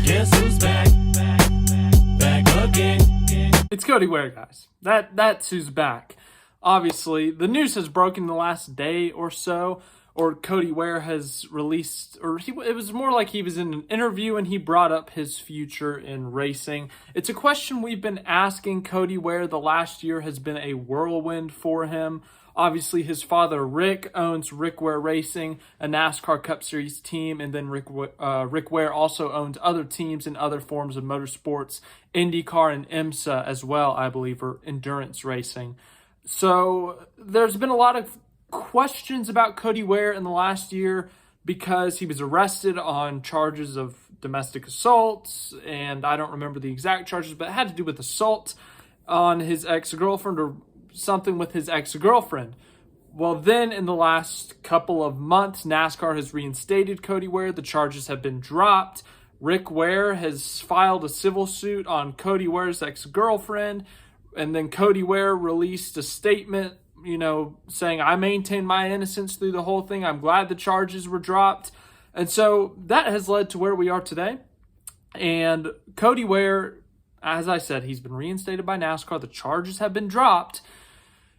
Guess who's back? Back again. It's Cody Ware, guys. That's who's back. Obviously, the news has broken in the last day or so, or Cody Ware has released, it was more like he was in an interview and he brought up his future in racing. It's a question we've been asking Cody Ware. The last year has been a whirlwind for him. Obviously, his father, Rick, owns Rick Ware Racing, a NASCAR Cup Series team, and then Rick Ware also owns other teams in other forms of motorsports, IndyCar and IMSA as well, I believe, or endurance racing. So there's been a lot of questions about Cody Ware in the last year because he was arrested on charges of domestic assaults, and I don't remember the exact charges, but it had to do with assault on his ex-girlfriend or something with his ex-girlfriend. Well, then in the last couple of months, NASCAR has reinstated Cody Ware. The charges have been dropped. Rick Ware has filed a civil suit on Cody Ware's ex-girlfriend, and then Cody Ware released a statement, saying, I maintain my innocence through the whole thing. I'm glad the charges were dropped. And so that has led to where we are today. And Cody Ware, as I said, he's been reinstated by NASCAR. The charges have been dropped.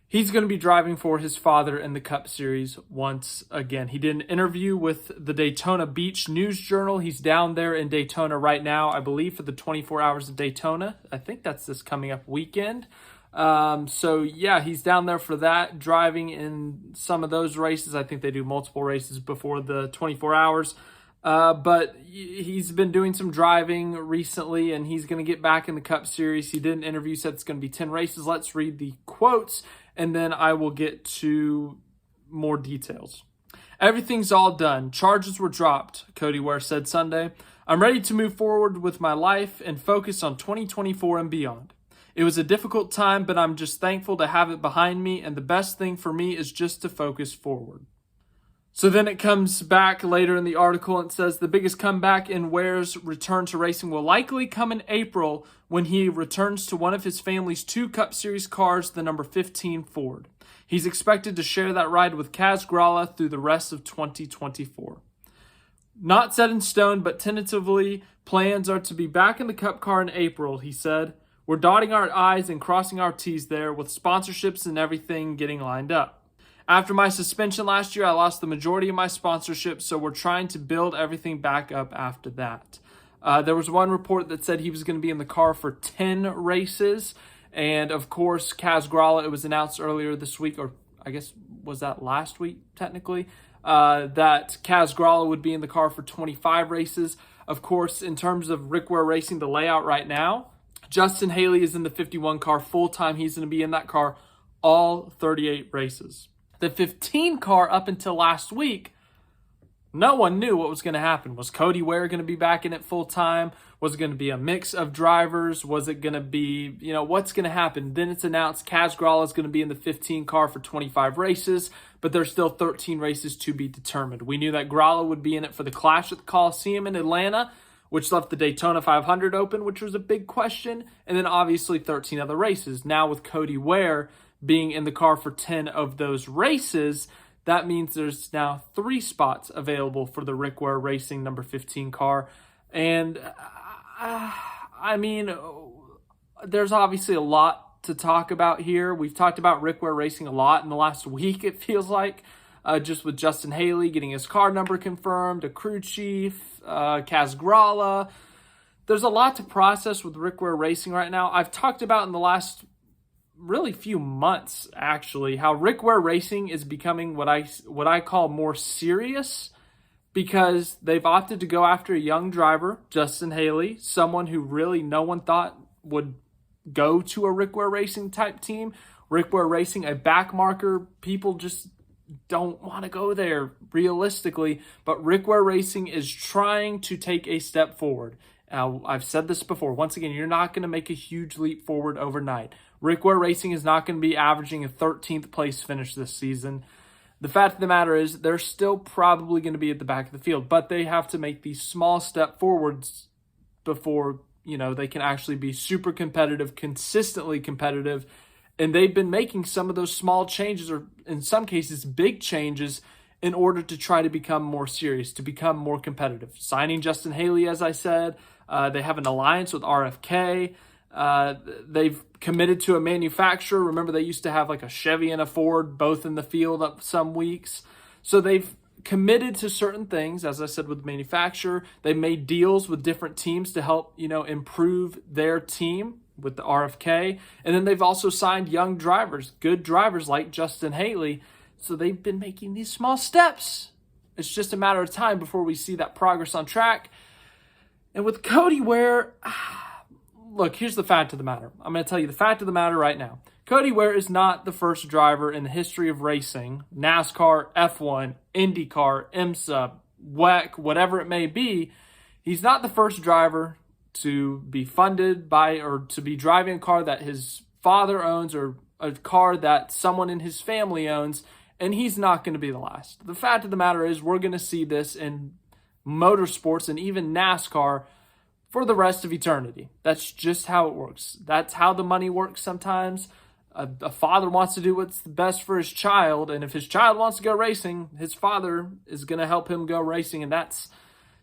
He's going to be driving for his father in the Cup Series once again. He did an interview with the Daytona Beach News Journal. He's down there in Daytona right now, I believe, for the 24 Hours of Daytona. I think that's this coming up weekend. He's down there for that, driving in some of those races. I think they do multiple races before the 24 hours. But he's been doing some driving recently, and he's going to get back in the Cup Series. He did an interview, said it's going to be 10 races. Let's read the quotes, and then I will get to more details. Everything's all done. Charges were dropped, Cody Ware said Sunday. I'm ready to move forward with my life and focus on 2024 and beyond. It was a difficult time, but I'm just thankful to have it behind me, and the best thing for me is just to focus forward. So then it comes back later in the article and says the biggest comeback in Ware's return to racing will likely come in April when he returns to one of his family's 2 Cup Series cars, the number 15 Ford. He's expected to share that ride with Kaz Grala through the rest of 2024. Not set in stone, but tentatively, plans are to be back in the Cup car in April, he said. We're dotting our I's and crossing our T's there with sponsorships and everything getting lined up. After my suspension last year, I lost the majority of my sponsorships, so we're trying to build everything back up after that. There was one report that said he was going to be in the car for 10 races, and of course, Kaz Grala, it was announced earlier this week, or I guess was that last week technically, that Kaz Grala would be in the car for 25 races. Of course, in terms of Rick Ware Racing, the layout right now, Justin Haley is in the 51 car full-time. He's going to be in that car all 38 races. The 15 car up until last week, no one knew what was going to happen. Was Cody Ware going to be back in it full-time? Was it going to be a mix of drivers? Was it going to be, what's going to happen? Then it's announced Kaz Grala is going to be in the 15 car for 25 races, but there's still 13 races to be determined. We knew that Grala would be in it for the Clash at the Coliseum in Atlanta, which left the Daytona 500 open, which was a big question, and then obviously 13 other races. Now with Cody Ware being in the car for 10 of those races, that means there's now 3 spots available for the Rick Ware Racing number 15 car. And there's obviously a lot to talk about here. We've talked about Rick Ware Racing a lot in the last week, it feels like, just with Justin Haley getting his car number confirmed, a crew chief, Kaz Grala. There's a lot to process with Rick Ware Racing right now. I've talked about in the last really few months, actually, how Rick Ware Racing is becoming what I call more serious, because they've opted to go after a young driver, Justin Haley, someone who really no one thought would go to a Rick Ware Racing type team. Rick Ware Racing, a back marker, people just don't want to go there realistically, but Rick Ware Racing is trying to take a step forward. Now, I've said this before. Once again, you're not going to make a huge leap forward overnight. Rick Ware Racing is not going to be averaging a 13th place finish this season. The fact of the matter is they're still probably going to be at the back of the field, but they have to make these small step forwards before, they can actually be super competitive, consistently competitive. And they've been making some of those small changes, or in some cases, big changes, in order to try to become more serious, to become more competitive. Signing Justin Haley, as I said, They have an alliance with RFK. They've committed to a manufacturer. Remember, they used to have like a Chevy and a Ford both in the field up some weeks. So they've committed to certain things, as I said, with the manufacturer. They made deals with different teams to help, improve their team with the RFK. And then they've also signed young drivers, good drivers like Justin Haley. So they've been making these small steps. It's just a matter of time before we see that progress on track. And with Cody Ware, look, here's the fact of the matter. I'm going to tell you the fact of the matter right now. Cody Ware is not the first driver in the history of racing, NASCAR, F1, IndyCar, IMSA, WEC, whatever it may be. He's not the first driver to be funded by or to be driving a car that his father owns or a car that someone in his family owns, and he's not going to be the last. The fact of the matter is we're going to see this in motorsports and even NASCAR for the rest of eternity. That's just how it works. That's how the money works sometimes. A father wants to do what's best for his child, and if his child wants to go racing, his father is going to help him go racing, and that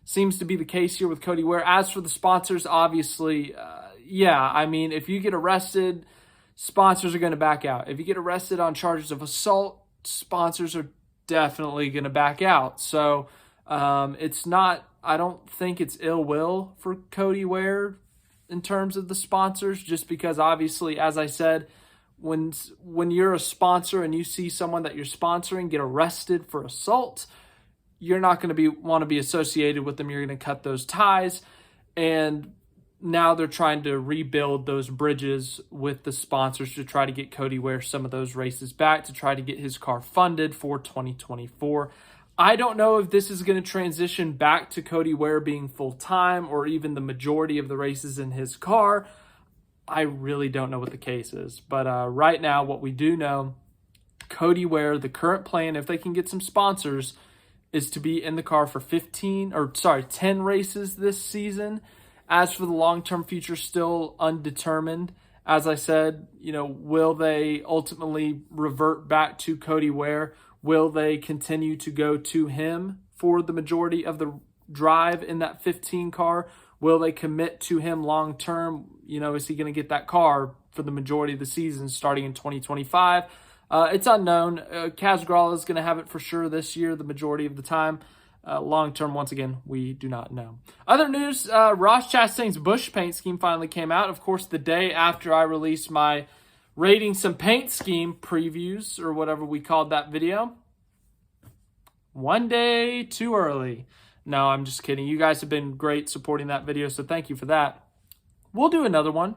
seems to be the case here with Cody Ware. As for the sponsors, obviously, if you get arrested, sponsors are going to back out. If you get arrested on charges of assault, sponsors are definitely going to back out. So I don't think it's ill will for Cody Ware in terms of the sponsors, just because obviously, as I said, when you're a sponsor and you see someone that you're sponsoring get arrested for assault, you're not going to want to be associated with them. You're going to cut those ties. And now they're trying to rebuild those bridges with the sponsors to try to get Cody Ware some of those races back, to try to get his car funded for 2024. I don't know if this is going to transition back to Cody Ware being full-time or even the majority of the races in his car. I really don't know what the case is. But right now, what we do know, Cody Ware, the current plan, if they can get some sponsors, is to be in the car for 10 races this season. As for the long-term future, still undetermined. As I said, will they ultimately revert back to Cody Ware? Will they continue to go to him for the majority of the drive in that 15 car? Will they commit to him long-term? Is he going to get that car for the majority of the season starting in 2025? It's unknown. Kaz Grala is going to have it for sure this year, the majority of the time. Long-term, once again, we do not know. Other news, Ross Chastain's Busch paint scheme finally came out. Of course, the day after I released my rating some paint scheme previews, or whatever we called that video. One day too early. No, I'm just kidding. You guys have been great supporting that video, so thank you for that. We'll do another one.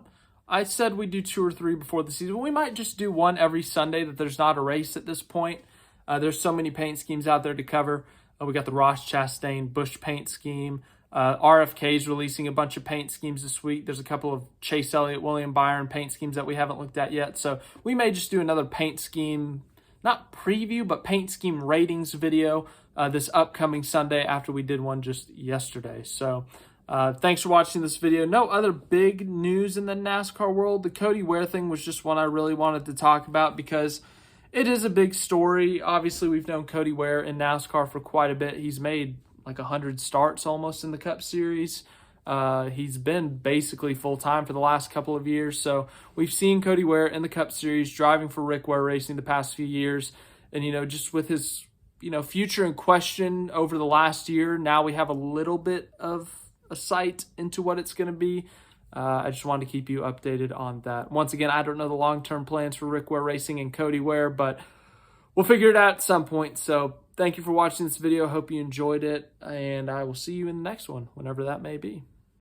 I said we'd do 2 or 3 before the season. We might just do one every Sunday that there's not a race at this point. There's so many paint schemes out there to cover. We got the Ross Chastain Busch paint scheme. RFK's releasing a bunch of paint schemes this week. There's a couple of Chase Elliott, William Byron paint schemes that we haven't looked at yet. So we may just do another paint scheme, not preview, but paint scheme ratings video this upcoming Sunday after we did one just yesterday. So thanks for watching this video. No other big news in the NASCAR world. The Cody Ware thing was just one I really wanted to talk about because it is a big story. Obviously, we've known Cody Ware in NASCAR for quite a bit. He's made like 100 starts almost in the Cup Series. He's been basically full-time for the last couple of years. So we've seen Cody Ware in the Cup Series driving for Rick Ware Racing the past few years. And, just with his, future in question over the last year, now we have a little bit of a sight into what it's going to be. I just wanted to keep you updated on that. Once again, I don't know the long-term plans for Rick Ware Racing and Cody Ware, but we'll figure it out at some point. So thank you for watching this video. Hope you enjoyed it, and I will see you in the next one, whenever that may be.